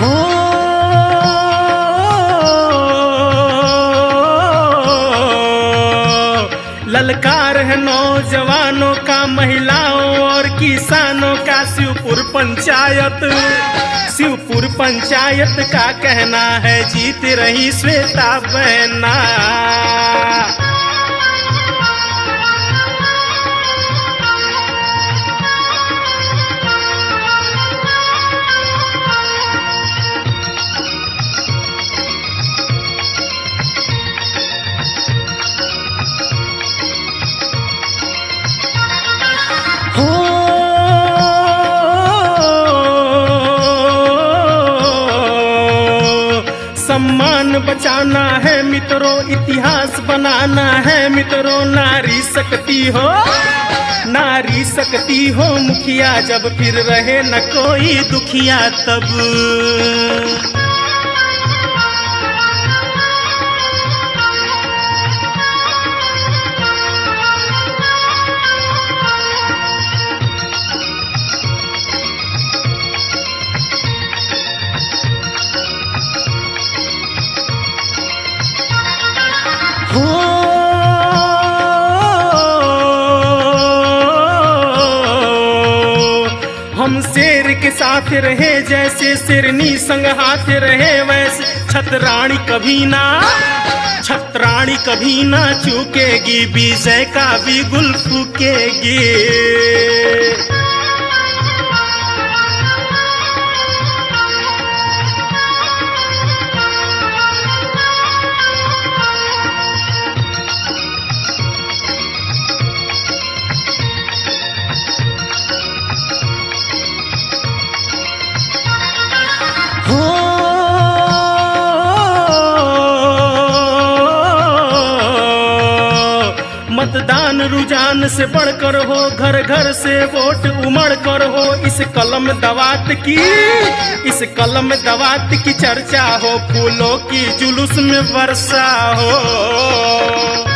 हो ललकार है नौजवानों का, महिलाओं और किसानों का शिवपुर पंचायत। शिवपुर पंचायत का कहना है जीत रही श्वेता बहना। सम्मान बचाना है मित्रों, इतिहास बनाना है मित्रों। नारी शक्ति हो, नारी शक्ति हो मुखिया, जब फिर रहे न कोई दुखिया तब। हम शेर के साथ रहे जैसे शेरनी संग हाथ रहे वैसे। छतरानी कभी ना, छतरानी कभी ना चूकेगी, विजय का भी गुल फूकेगी। मतदान रुझान से बढ़कर हो, घर घर से वोट उमड़ कर हो। इस कलम दवात की, इस कलम दवात की चर्चा हो, फूलों की जुलूस में वर्षा हो।